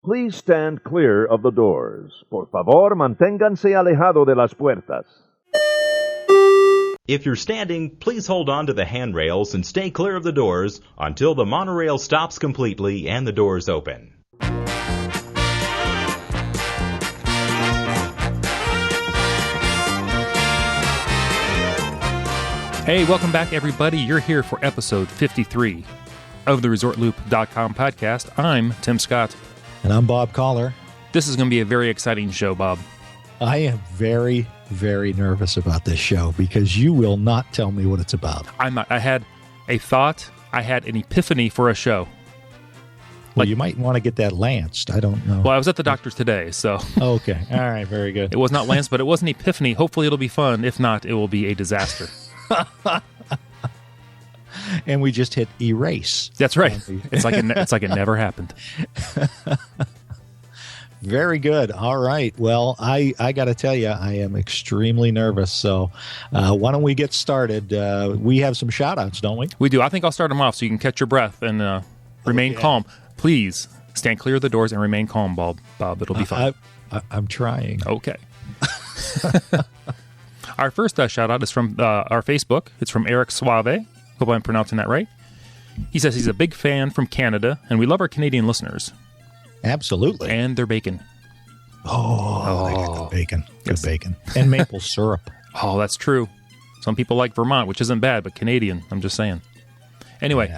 Please stand clear of the doors. Por favor, manténganse alejado de las puertas. If you're standing, please hold on to the handrails and stay clear of the doors until the monorail stops completely and the doors open. Hey, welcome back, everybody. You're here for episode 53 of the ResortLoop.com podcast. I'm Tim Scott. And I'm Bob Collar. This is going to be a very exciting show, Bob. I am very, very nervous about this show because you will not tell me what it's about. I'm not. I had a thought. I had an epiphany for a show. Well, you might want to get that lanced. I don't know. Well, I was at the doctor's today, so. Okay. All right. Very good. It was not lanced, but it was an epiphany. Hopefully it'll be fun. If not, it will be a disaster. And we just hit erase. That's right. It's like it never happened. Very good. All right. Well, I got to tell you, I am extremely nervous. So why don't we get started? We have some shout-outs, don't we? We do. I think I'll start them off so you can catch your breath and remain calm. Please stand clear of the doors and remain calm, Bob. It'll be fun. I'm trying. Okay. Our first shout-out is from our Facebook. It's from Eric Suave. Hope I'm pronouncing that right. He says he's a big fan from Canada, and we love our Canadian listeners. Absolutely. And their bacon. Oh, they got the bacon. Good bacon. And maple syrup. Oh, that's true. Some people like Vermont, which isn't bad, but Canadian, I'm just saying. Anyway,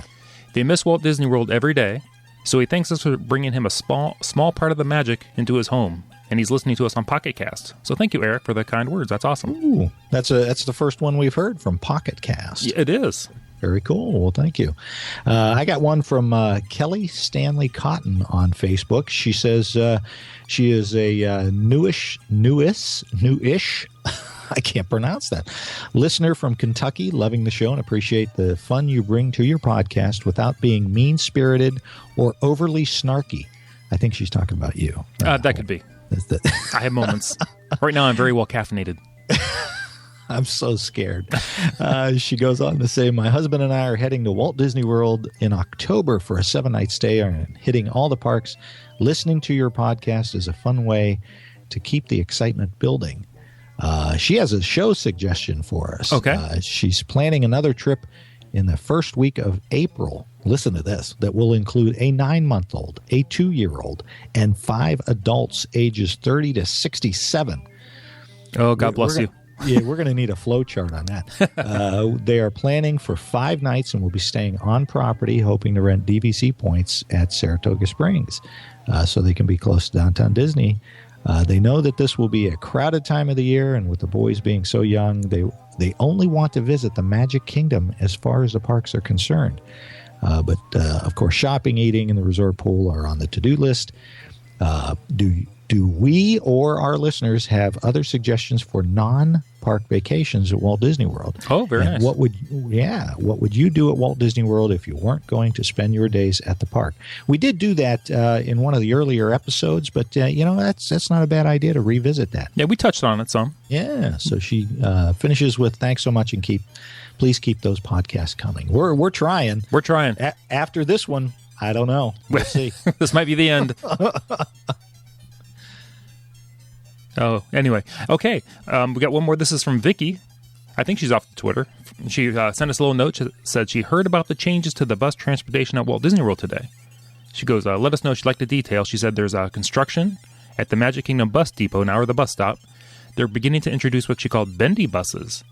They miss Walt Disney World every day, so he thanks us for bringing him a small part of the magic into his home. And he's listening to us on Pocket Cast. So thank you, Eric, for the kind words. That's awesome. Ooh, that's the first one we've heard from Pocket Cast. Yeah, it is. Very cool. Well, thank you. I got one from Kelly Stanley Cotton on Facebook. She says she is a newish, I can't pronounce that, listener from Kentucky, loving the show and appreciate the fun you bring to your podcast without being mean-spirited or overly snarky. I think she's talking about you. That could be. I have moments. Right now, I'm very well caffeinated. I'm so scared. She goes on to say, my husband and I are heading to Walt Disney World in October for a 7-night stay and hitting all the parks. Listening to your podcast is a fun way to keep the excitement building. She has a show suggestion for us. Okay. She's planning another trip in the first week of April. Listen to this. That will include a 9-month-old, a 2-year-old, and 5 adults ages 30 to 67. Oh, God bless you. Yeah, we're going to need a flow chart on that. They are planning for 5 nights and will be staying on property, hoping to rent DVC points at Saratoga Springs so they can be close to downtown Disney. They know that this will be a crowded time of the year, and with the boys being so young, they only want to visit the Magic Kingdom as far as the parks are concerned. But of course, shopping, eating, and the resort pool are on the to-do list. Do we or our listeners have other suggestions for non-park vacations at Walt Disney World? Oh, very nice. What would you do at Walt Disney World if you weren't going to spend your days at the park? We did do that in one of the earlier episodes, but that's not a bad idea to revisit that. Yeah, we touched on it some. Yeah. So she finishes with thanks so much, and please keep those podcasts coming. We're trying. We're trying. After this one, I don't know. We'll see. This might be the end. Oh, anyway. Okay. We got one more. This is from Vicky. I think she's off Twitter. She sent us a little note. She said she heard about the changes to the bus transportation at Walt Disney World today. She goes, let us know if she'd like the details. She said there's construction at the Magic Kingdom bus depot now, or the bus stop. They're beginning to introduce what she called bendy buses.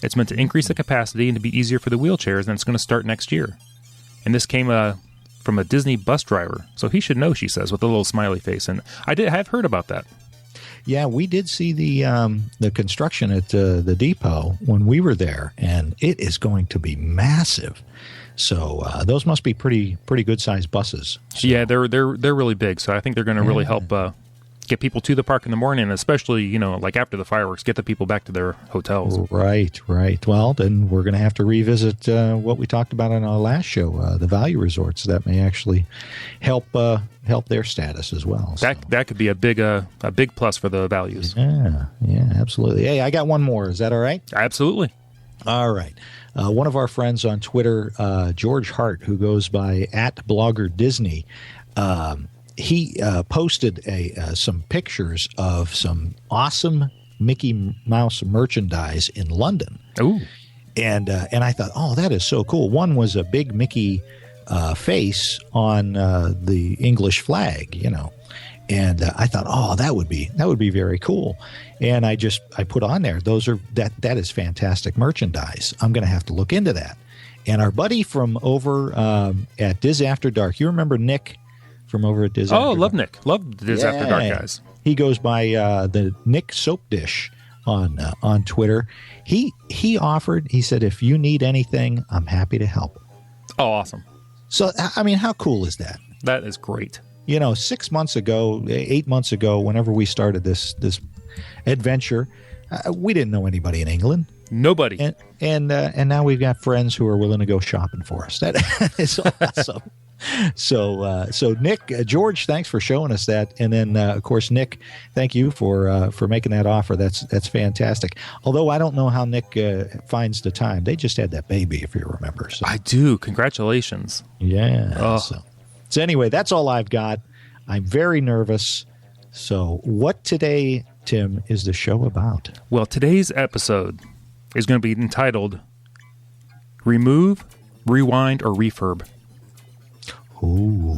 It's meant to increase the capacity and to be easier for the wheelchairs, and it's going to start next year. And this came from a Disney bus driver. So he should know, she says, with a little smiley face. And I've heard about that. Yeah, we did see the construction at the depot when we were there, and it is going to be massive. So those must be pretty good sized buses. So. Yeah, they're really big. So I think they're going to really help get people to the park in the morning, and especially like after the fireworks, get the people back to their hotels. Right. Well, then we're going to have to revisit what we talked about on our last show, the value resorts. That may actually help their status as well. That could be a big plus for the values. Yeah, absolutely. Hey, I got one more. Is that all right? Absolutely. All right. One of our friends on Twitter, George Hart, who goes by @BloggerDisney, he posted some pictures of some awesome Mickey Mouse merchandise in London. Ooh. And I thought, oh, that is so cool. One was a big Mickey face on the English flag, And I thought, oh, that would be very cool. And I put on there, that is fantastic merchandise. I'm going to have to look into that. And our buddy from over at Diz After Dark, you remember Nick from over at Diz After Dark? Oh, love Nick. Love Diz After Dark guys. He goes by the Nick Soap Dish on Twitter. He offered, he said, if you need anything, I'm happy to help. Oh, awesome. So, I mean, how cool is that? That is great. 6 months ago, 8 months ago, whenever we started this adventure, we didn't know anybody in England. Nobody. And now we've got friends who are willing to go shopping for us. That is awesome. So Nick, George, thanks for showing us that. And then, of course, Nick, thank you for making that offer. That's fantastic. Although I don't know how Nick finds the time. They just had that baby, if you remember. So. I do. Congratulations. Yeah. Oh. So anyway, that's all I've got. I'm very nervous. So what today, Tim, is the show about? Well, today's episode is going to be entitled Remove, Rewind, or Refurb. Ooh.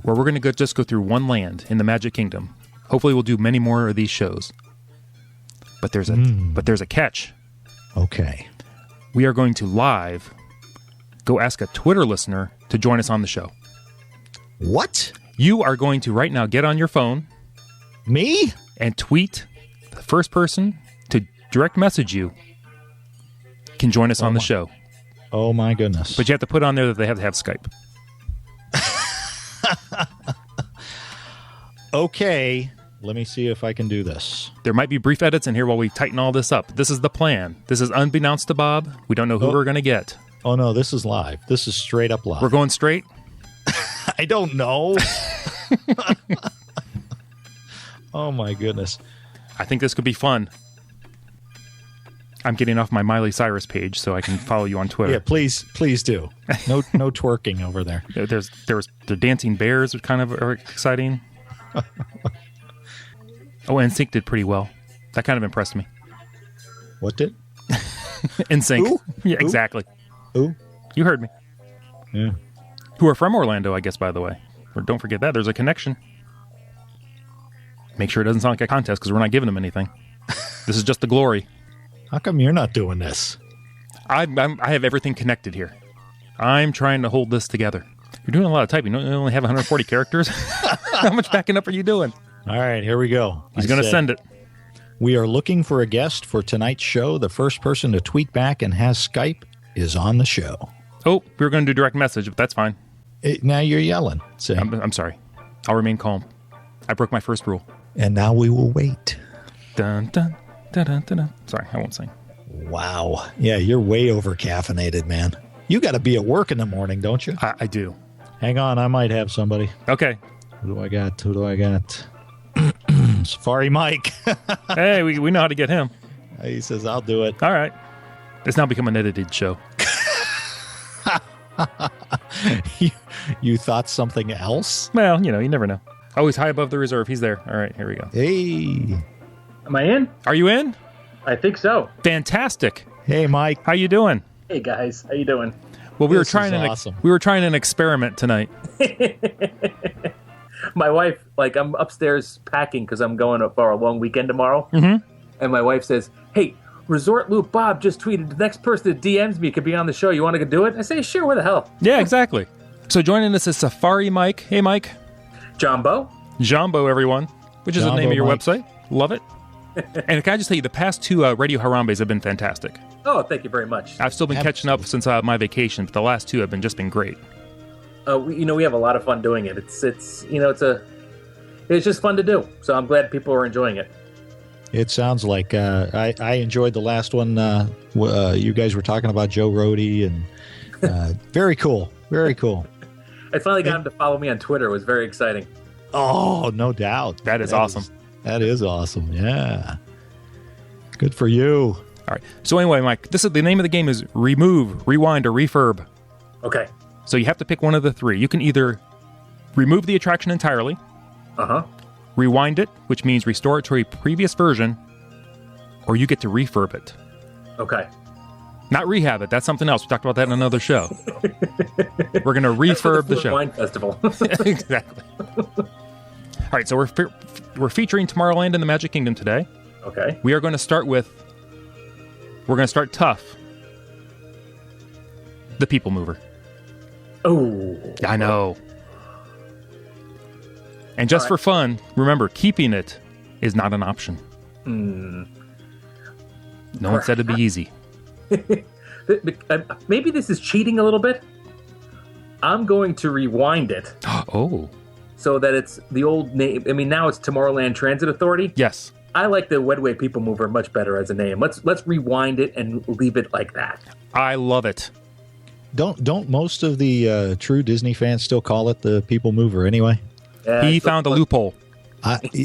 Where we're going to just go through one land in the Magic Kingdom. Hopefully we'll do many more of these shows. But there's a catch. Okay. We are going to live go ask a Twitter listener to join us on the show. What? You are going to right now get on your phone. Me? And tweet the first person to direct message you can join us on the show. Oh, my goodness. But you have to put on there that they have to have Skype. Okay. Let me see if I can do this. There might be brief edits in here while we tighten all this up. This is the plan. This is unbeknownst to Bob. We don't know who we're going to get. Oh, no, this is live. This is straight up live. We're going straight? I don't know. Oh, my goodness. I think this could be fun. I'm getting off my Miley Cyrus page so I can follow you on Twitter. Yeah, please do. No twerking over there. The dancing bears are kind of exciting. Oh, NSYNC did pretty well. That kind of impressed me. What did? NSYNC. Who? Yeah, Who? exactly. Who? You heard me. Yeah. Who are from Orlando, I guess, by the way. Or don't forget that. There's a connection. Make sure it doesn't sound like a contest because we're not giving them anything. This is just the glory. How come you're not doing this? I have everything connected here. I'm trying to hold this together. You're doing a lot of typing. You only have 140 characters? How much backing up are you doing? All right, here we go. He's going to send it. We are looking for a guest for tonight's show. The first person to tweet back and has Skype is on the show. Oh, we were going to do direct message, but that's fine. Now you're yelling. I'm sorry. I'll remain calm. I broke my first rule. And now we will wait. Dun, dun, dun, dun, dun, dun. Sorry, I won't sing. Wow. Yeah, you're way over caffeinated, man. You got to be at work in the morning, don't you? I do. Hang on, I might have somebody. Okay. Who do I got? Safari Mike. Hey, we know how to get him. He says, I'll do it. All right. It's now become an edited show. You thought something else? Well, you never know. Always high above the reserve. He's there. All right, here we go. Hey. Am I in? Are you in? I think so. Fantastic. Hey, Mike. How you doing? Hey, guys. How you doing? Well, we were trying an experiment tonight. My wife, I'm upstairs packing because I'm going for a long weekend tomorrow. Mm-hmm. And my wife says, hey, Resort Loop Bob just tweeted, the next person that DMs me could be on the show. You want to go do it? I say, sure, where the hell? Yeah, exactly. So joining us is Safari Mike. Hey, Mike. Jumbo, everyone, which is the name of your Mike. website. Love it. And can I just tell you, the past two Radio Harambes have been fantastic. Oh, thank you very much. I've still been catching up since my vacation, but the last two have just been great. We have a lot of fun doing it. It's just fun to do. So I'm glad people are enjoying it. It sounds like I enjoyed the last one. You guys were talking about Joe Rohde, and very cool. Very cool. I finally got him to follow me on Twitter. It was very exciting. Oh, no doubt. That is awesome. That is awesome. Yeah. Good for you. All right. So anyway, Mike, the name of the game is Remove, Rewind, or Refurb. Okay. So you have to pick one of the three. You can either remove the attraction entirely, Uh-huh. Rewind it, which means restore it to a previous version, or you get to refurb it. Okay. Not rehab it. That's something else. We talked about that in another show. We're going to refurb the show. Wine Festival. Exactly. All right, so we're featuring Tomorrowland in the Magic Kingdom today. Okay. We're going to start tough. The People Mover. Oh. I know. And just for fun, remember, keeping it is not an option. No one said it'd be easy. Maybe this is cheating a little bit. I'm going to rewind it. Oh. So that it's the old name. I mean, now it's Tomorrowland Transit Authority. Yes. I like the Wedway People Mover much better as a name. Let's rewind it and leave it like that. I love it. Don't most of the true Disney fans still call it the People Mover anyway? He found a loophole.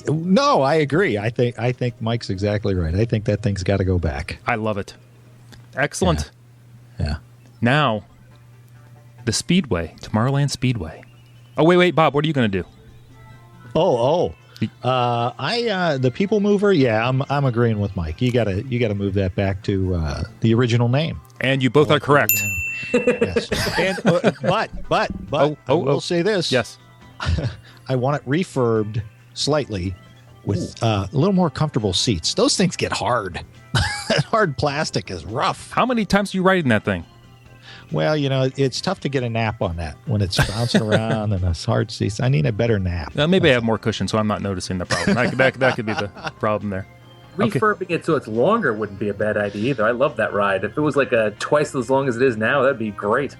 No, I agree. I think Mike's exactly right. I think that thing's got to go back. I love it. Excellent. Yeah. Now, the Speedway, Tomorrowland Speedway. Oh, wait, Bob, what are you going to do? The People Mover. Yeah, I'm agreeing with Mike. You gotta move that back to the original name. And you both are correct. Yes. And, but I will say this. Yes. I want it refurbed slightly with a little more comfortable seats. Those things get hard. Hard plastic is rough. How many times are you riding that thing? Well, it's tough to get a nap on that when it's bouncing around and it's hard seats. I need a better nap. Maybe I have more cushion, so I'm not noticing the problem. That could be the problem there. Refurbing it so it's longer wouldn't be a bad idea either. I love that ride. If it was like twice as long as it is now, that'd be great.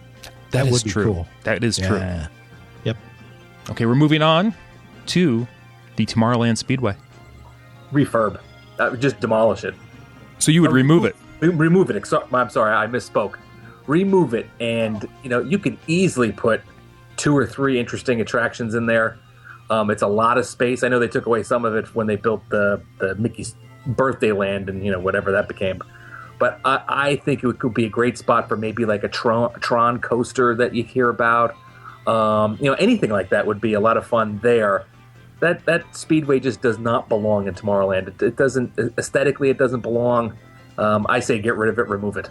That would is be true. Cool. That is true. Yep. Okay, we're moving on to the Tomorrowland Speedway. Refurb. Just demolish it. So you would remove it? Remove it. I'm sorry, I misspoke. Remove it, and you could easily put 2 or 3 interesting attractions in there. It's a lot of space. I know they took away some of it when they built the Mickey's Birthday Land and whatever that became. But I think it could be a great spot for maybe like a Tron coaster that you hear about. Anything like that would be a lot of fun there. That speedway just does not belong in Tomorrowland. It doesn't aesthetically. It doesn't belong. I say get rid of it. Remove it.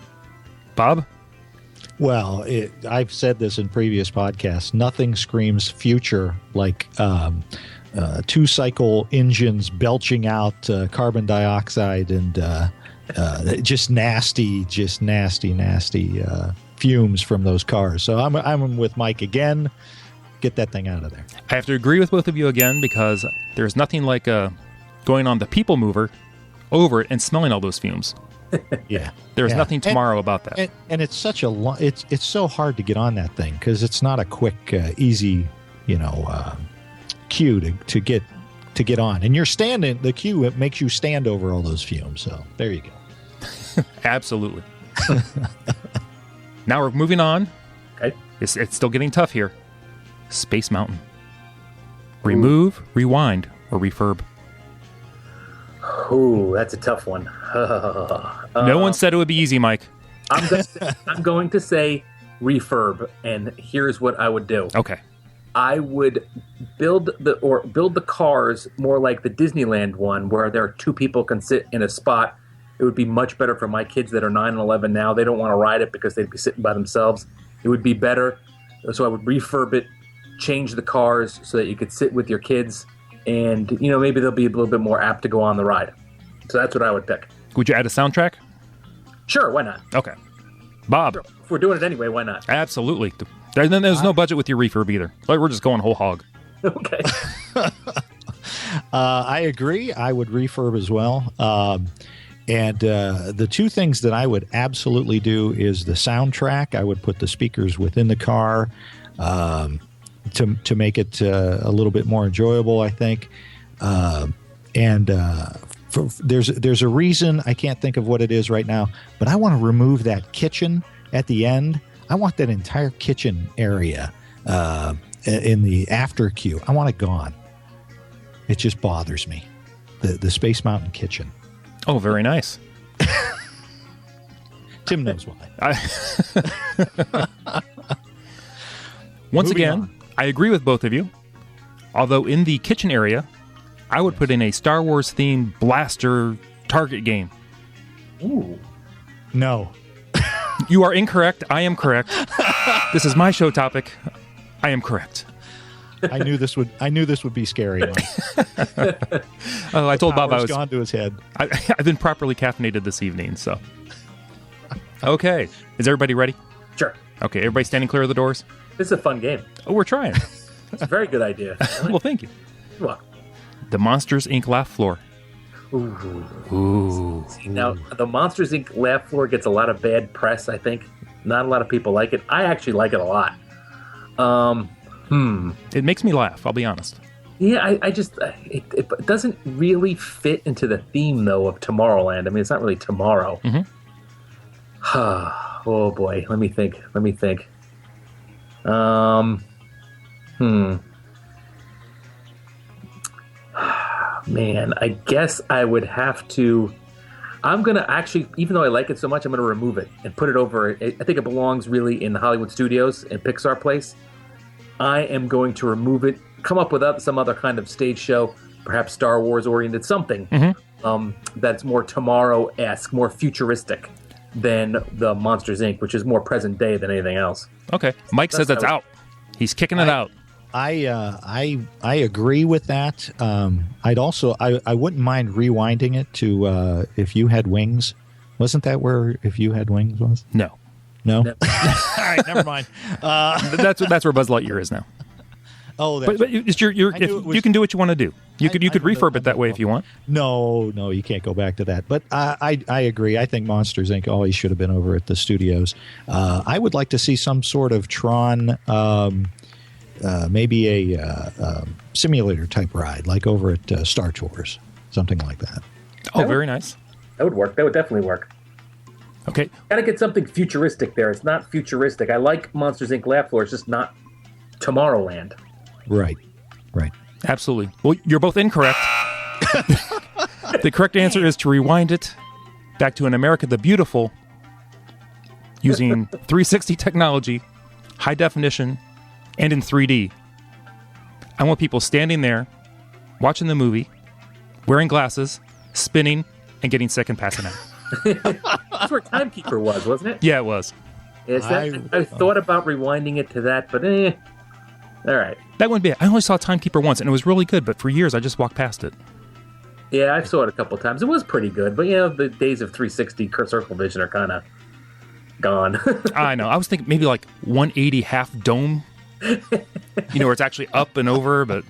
Bob? Well, I've said this in previous podcasts. Nothing screams future like 2-cycle engines belching out carbon dioxide and just nasty fumes from those cars. So I'm with Mike again. Get that thing out of there. I have to agree with both of you again because there's nothing like going on the People Mover over it and smelling all those fumes. Yeah, there's nothing tomorrow about that. And it's such a long. It's so hard to get on that thing because it's not a quick, easy, queue to get on. And you're standing. The queue, it makes you stand over all those fumes. So there you go. Absolutely. Now we're moving on. Okay. It's still getting tough here. Space Mountain. Remove, rewind, or refurb. Ooh, that's a tough one. No one said it would be easy, Mike. I'm going to say refurb, and here's what I would do. Okay. I would build the cars more like the Disneyland one, where there are 2 people can sit in a spot. It would be much better for my kids that are 9 and 11 now. They don't want to ride it because they'd be sitting by themselves. It would be better. So I would refurb it, change the cars so that you could sit with your kids, and maybe they'll be a little bit more apt to go on the ride. So that's what I would pick. Would you add a soundtrack? Sure, why not? Okay. Bob. Sure. If we're doing it anyway, why not? Absolutely. There's no budget with your refurb either. Like, we're just going whole hog. Okay. I agree. I would refurb as well. And the 2 things that I would absolutely do is the soundtrack. I would put the speakers within the car to make it a little bit more enjoyable, I think. There's a reason. I can't think of what it is right now, but I want to remove that kitchen at the end. I want that entire kitchen area in the after queue. I want it gone. It just bothers me. The Space Mountain kitchen. Oh, very nice. Tim knows why. Once again, I agree with both of you. Although in the kitchen area, I would put in a Star Wars themed blaster target game. Ooh. No. You are incorrect. I am correct. This is my show topic. I am correct. I knew this would be scary. Oh, I told Bob I was gone to his head. I've been properly caffeinated this evening, so. Okay. Is everybody ready? Sure. Okay, everybody standing clear of the doors? This is a fun game. Oh, we're trying. It's a very good idea. Well, thank you. You're welcome. The Monsters, Inc. laugh floor. Ooh. Ooh. See, now, the Monsters, Inc. laugh floor gets a lot of bad press, I think. Not a lot of people like it. I actually like it a lot. It makes me laugh, I'll be honest. Yeah, I just... It doesn't really fit into the theme, though, of Tomorrowland. I mean, it's not really tomorrow. Mm-hmm. Oh, boy. Let me think. Man, I guess I would have to... I'm going to actually, even though I like it so much, I'm going to remove it and put it over... I think it belongs really in the Hollywood Studios and Pixar Place. I am going to remove it, come up with some other kind of stage show, perhaps Star Wars-oriented something that's more tomorrow-esque, more futuristic than the Monsters, Inc., which is more present day than anything else. Okay. Mike says it's out. He's kicking it out. I agree with that. I'd also I wouldn't mind rewinding it to If You Had Wings. Wasn't that where If You Had Wings was? No. All right, never mind. That's where Buzz Lightyear is now. Oh, that's but it's you can do what you want to do. You could refurb it that way if you want. No, you can't go back to that. But I agree. I think Monsters Inc. always should have been over at the studios. I would like to see some sort of Tron, maybe a simulator type ride, like over at Star Tours, something like that. Oh, very nice. That would work. That would definitely work. Okay. Gotta get something futuristic there. It's not futuristic. I like Monsters, Inc. laugh floor. It's just not Tomorrowland. Right. Absolutely. Well, you're both incorrect. The correct answer is to rewind it back to an America the Beautiful using 360 technology, high definition, and in 3D. I want people standing there, watching the movie, wearing glasses, spinning, and getting sick and passing out. That's where Timekeeper was, wasn't it? Yeah, it was. I thought about rewinding it to that, but all right. That wouldn't be it. I only saw Timekeeper once, and it was really good, but for years I just walked past it. Yeah, I saw it a couple times. It was pretty good, but the days of 360 circle vision are kind of gone. I know. I was thinking maybe like 180 half dome, where it's actually up and over, but,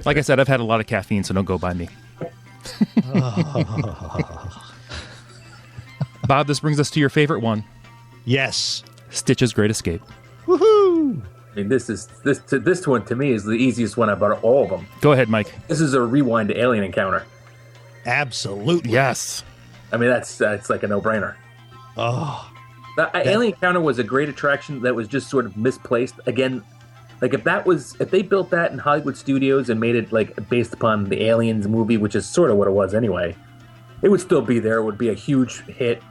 like I said, I've had a lot of caffeine, so don't go by me. Bob, this brings us to your favorite one. Yes. Stitch's Great Escape. Woohoo! I mean, this one to me is the easiest one out of all of them. Go ahead, Mike. This is a rewind to Alien Encounter. Absolutely. Yes. I mean, that's like a no-brainer. Oh. Alien Encounter was a great attraction that was just sort of misplaced. Again, like if they built that in Hollywood Studios and made it like based upon the Aliens movie, which is sort of what it was anyway, it would still be there. It would be a huge hit.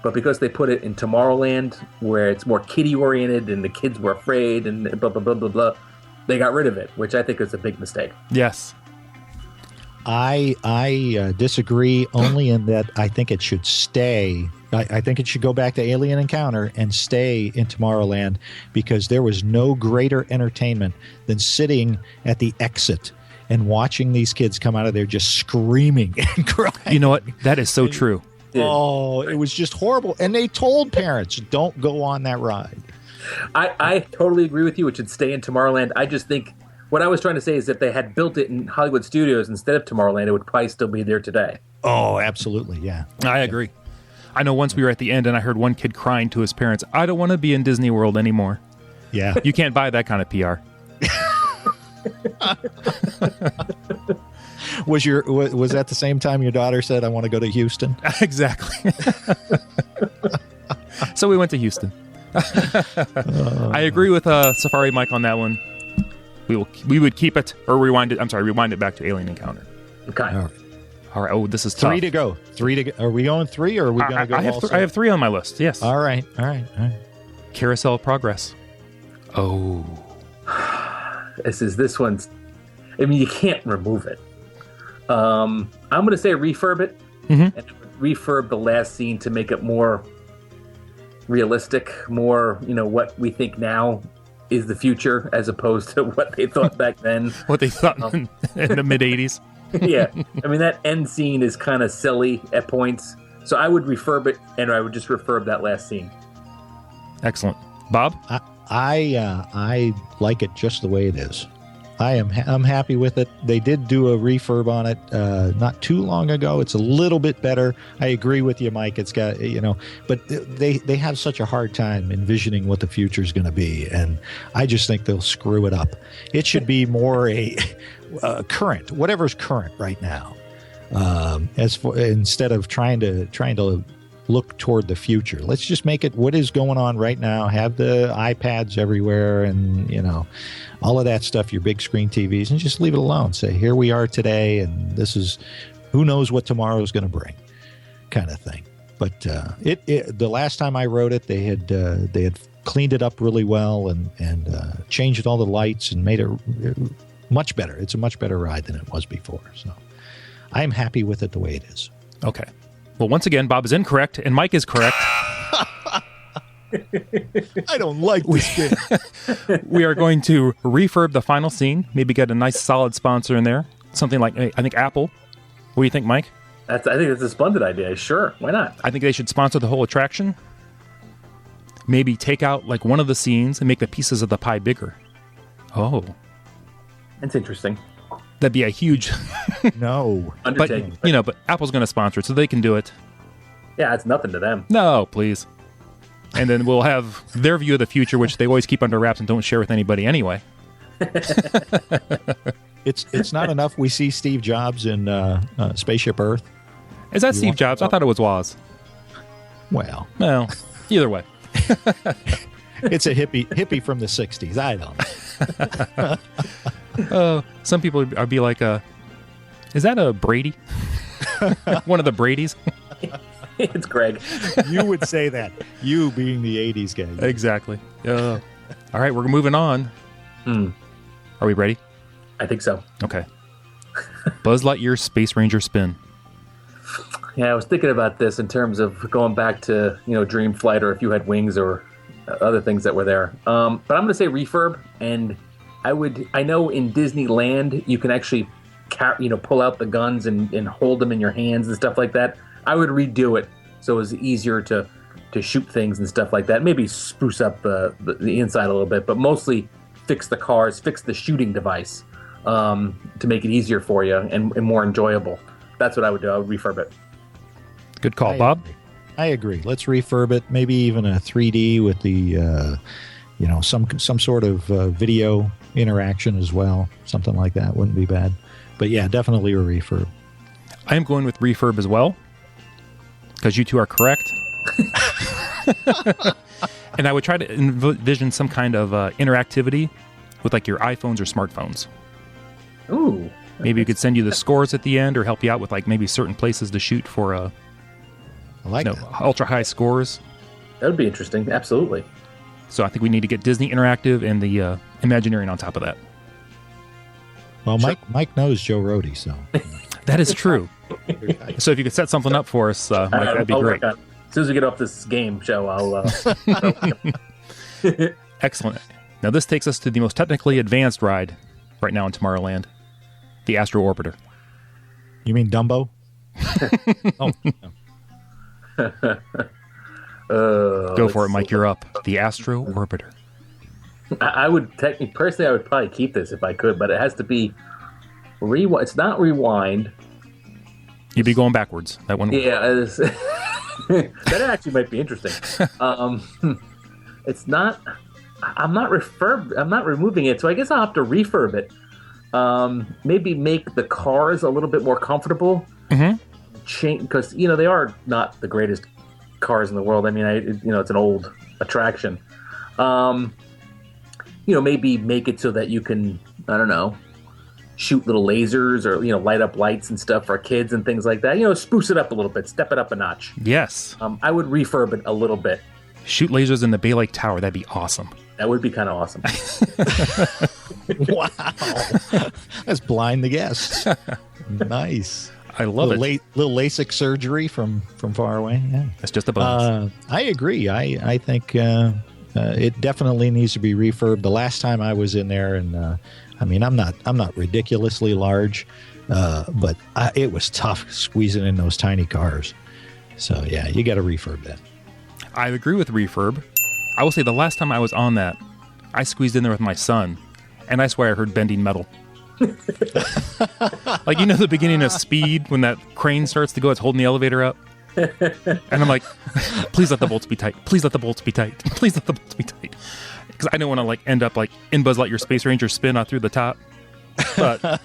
But because they put it in Tomorrowland, where it's more kiddie-oriented and the kids were afraid and blah, blah, blah, blah, blah, they got rid of it, which I think is a big mistake. Yes. I disagree only in that I think it should stay. I think it should go back to Alien Encounter and stay in Tomorrowland, because there was no greater entertainment than sitting at the exit and watching these kids come out of there just screaming and crying. You know what? That is so true. Oh, it was just horrible. And they told parents, don't go on that ride. I totally agree with you. It should stay in Tomorrowland. I just think what I was trying to say is if they had built it in Hollywood Studios instead of Tomorrowland, it would probably still be there today. Oh, absolutely. Yeah. I agree. I know once we were at the end and I heard one kid crying to his parents, I don't want to be in Disney World anymore. Yeah. You can't buy that kind of PR. Was that the same time your daughter said, I want to go to Houston? Exactly. So we went to Houston. I agree with Safari Mike on that one. We would keep it or rewind it back to Alien Encounter. Okay. All right. Oh, this is tough. 3 to go. Are we going 3 or are we going to go I have 3 on my list. Yes. All right. Carousel Progress. Oh. This one's I mean, you can't remove it. I'm going to say refurb it, Mm-hmm. and refurb the last scene to make it more realistic, more, what we think now is the future as opposed to what they thought back then. What they thought in the mid 80s. Yeah. I mean, that end scene is kind of silly at points. So I would refurb it, and I would just refurb that last scene. Excellent. Bob? I like it just the way it is. I'm happy with it. They did do a refurb on it not too long ago. It's a little bit better. I agree with you, Mike. It's got, but they have such a hard time envisioning what the future is going to be, and I just think they'll screw it up. It should be more a current, whatever's current right now, instead of trying to look toward the future. Let's just make it what is going on right now. Have the iPads everywhere, and all of that stuff, your big screen TVs, and just leave it alone. Say, here we are today, and this is, who knows what tomorrow is going to bring, kind of thing. But the last time I wrote it, they had cleaned it up really well and changed all the lights and made it much better. It's a much better ride than it was before. So I'm happy with it the way it is. Okay. Well, once again, Bob is incorrect, and Mike is correct. I don't like this game. We are going to refurb the final scene. Maybe get a nice solid sponsor in there. Something like, I think, Apple. What do you think, Mike? I think that's a splendid idea. Sure, why not? I think they should sponsor the whole attraction. Maybe take out like one of the scenes and make the pieces of the pie bigger. Oh. That's interesting. That'd be a huge... No. Undertaking. But Apple's going to sponsor it, so they can do it. Yeah, it's nothing to them. No, please. And then we'll have their view of the future, which they always keep under wraps and don't share with anybody anyway. It's not enough we see Steve Jobs in Spaceship Earth. Is that Steve Jobs? I thought it was Woz. Well, either way. It's a hippie from the 60s. I don't know. Some people are be like, is that a Brady? One of the Bradys? It's Greg. You would say that. You being the 80s guy. Exactly. All right, we're moving on. Are we ready? I think so. Okay. Buzz Lightyear's Space Ranger spin. Yeah, I was thinking about this in terms of going back to, Dream Flight, or If You Had Wings, or other things that were there. But I'm going to say refurb, and I know in Disneyland you can actually pull out the guns and hold them in your hands and stuff like that. I would redo it so it was easier to shoot things and stuff like that. Maybe spruce up the inside a little bit, but mostly fix the cars, fix the shooting device to make it easier for you and more enjoyable. That's what I would do. I would refurb it. Good call, Bob. I agree. Let's refurb it. Maybe even a 3D with the some sort of video interaction as well. Something like that wouldn't be bad. But yeah, definitely a refurb. I am going with refurb as well, because you two are correct. And I would try to envision some kind of interactivity with like your iPhones or smartphones. Ooh. Maybe you could send you the scores at the end, or help you out with like maybe certain places to shoot for I like that. ultra high scores. That would be interesting. Absolutely. So I think we need to get Disney Interactive and the Imagineering on top of that. Well, Mike knows Joe Rohde, so that is true. So if you could set something up for us, Mike, that'd be great. As soon as we get off this game show, I'll... Excellent. Now this takes us to the most technically advanced ride right now in Tomorrowland, the Astro Orbiter. You mean Dumbo? Oh. Go for it, Mike. You're up. The Astro Orbiter. I would personally, I would probably keep this if I could, but it has to be rewind. It's not rewind. You'd be going backwards. That one. Yeah, that actually might be interesting. It's not. I'm not removing it, so I guess I'll have to refurb it. Maybe make the cars a little bit more comfortable. Mm-hmm. Change, because they are not the greatest cars in the world. I mean, it's an old attraction. Maybe make it so that you can, I don't know, shoot little lasers or light up lights and stuff for kids and things like that. Spruce it up a little bit, step it up a notch. Yes. I would refurb it a little bit. Shoot lasers in the Bay Lake Tower. That'd be awesome. That would be kind of awesome. Wow. That's blind the guests. Nice. I love it. Little LASIK surgery from far away. Yeah. That's just a bonus. I agree. I think it definitely needs to be refurbed. The last time I was in there, and I mean, I'm not ridiculously large, but it was tough squeezing in those tiny cars. So yeah, you got to refurb that. I agree with Refurb. I will say the last time I was on that, I squeezed in there with my son, and I swear I heard bending metal. Like, you know, the beginning of Speed when that crane starts to go, it's holding the elevator up. And I'm like, please let the bolts be tight. Please let the bolts be tight. Please let the bolts be tight. Because I don't want to like end up like in Buzz Lightyear Space Ranger spin out through the top. But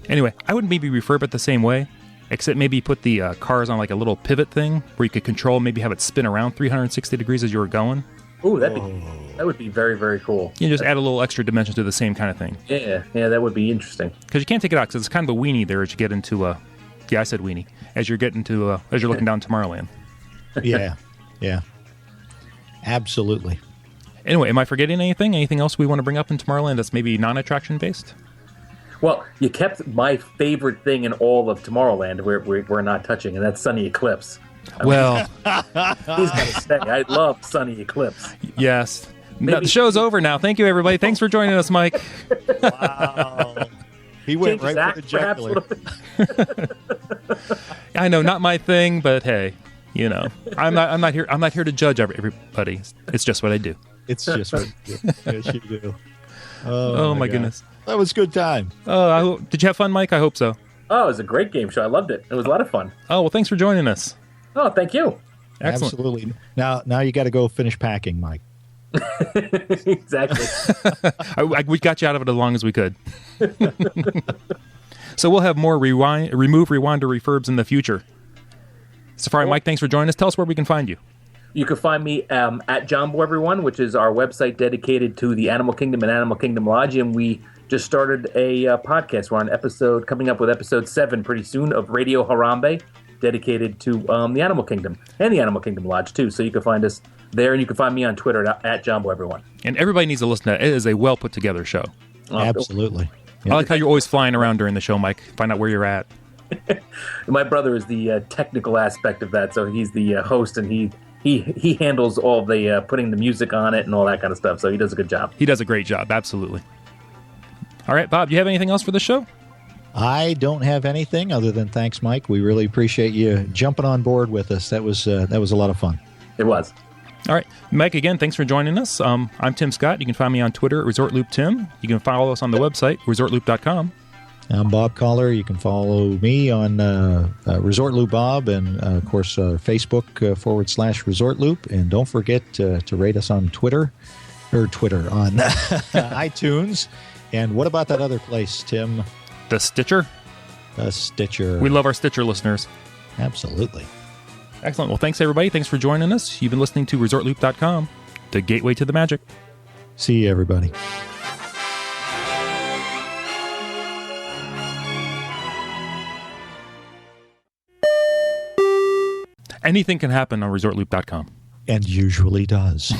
anyway, I would maybe refurb it the same way, except maybe put the cars on like a little pivot thing where you could control, maybe have it spin around 360 degrees as you were going. Ooh, that would be very, very cool. You just add a little extra dimension to the same kind of thing. Yeah, that would be interesting. Because you can't take it out because it's kind of a weenie there as you get into yeah, I said weenie. As you're getting to as you're looking down Tomorrowland. Yeah. Absolutely. Anyway, am I forgetting anything? Anything else we want to bring up in Tomorrowland that's maybe non-attraction based? Well, you kept my favorite thing in all of Tomorrowland we're not touching, and that's Sonny Eclipse. Well, He's going to stay. I love Sonny Eclipse. yes. No, the show's over now. Thank you, everybody. Thanks for joining us, Mike. Wow. He went Change right his for the act, jugular. I know, not my thing, but hey, you know, I'm not here to judge everybody. It's just what I do. It's just what you do. Yes, you do. Oh my goodness. That was a good time. Oh, did you have fun, Mike? I hope so. Oh, it was a great game show. I loved it. It was a lot of fun. Oh, well, thanks for joining us. Oh, thank you. Excellent. Absolutely. Now you got to go finish packing, Mike. Exactly. We got you out of it as long as we could. So we'll have more remove, rewind, or refurbs in the future. Safari Mike, thanks for joining us. Tell us where we can find you. You can find me at Jumbo Everyone, which is our website dedicated to the Animal Kingdom and Animal Kingdom Lodge, and we just started a podcast. We're on coming up with episode 7 pretty soon of Radio Harambe, dedicated to the Animal Kingdom and the Animal Kingdom Lodge too. So you can find us there, and you can find me on Twitter at Jumbo Everyone. And everybody needs to listen to it. It is a well put together show. Absolutely. I like how you're always flying around during the show, Mike. Find out where you're at. My brother is the technical aspect of that, so he's the host, and he handles all the putting the music on it and all that kind of stuff. So he does a good job. He does a great job, absolutely. All right, Bob, do you have anything else for the show? I don't have anything other than thanks, Mike. We really appreciate you jumping on board with us. That was a lot of fun. It was. All right, Mike, again, thanks for joining us. I'm Tim Scott. You can find me on Twitter at ResortLoop.Tim. You can follow us on the website, ResortLoop.com. I'm Bob Collar. You can follow me on Resort Loop Bob, and of course Facebook /ResortLoop. And don't forget to rate us on Twitter on iTunes. And what about that other place, Tim? The Stitcher. The Stitcher. We love our Stitcher listeners. Absolutely. Excellent. Well, thanks, everybody. Thanks for joining us. You've been listening to ResortLoop.com, the gateway to the magic. See you, everybody. Anything can happen on ResortLoop.com. And usually does.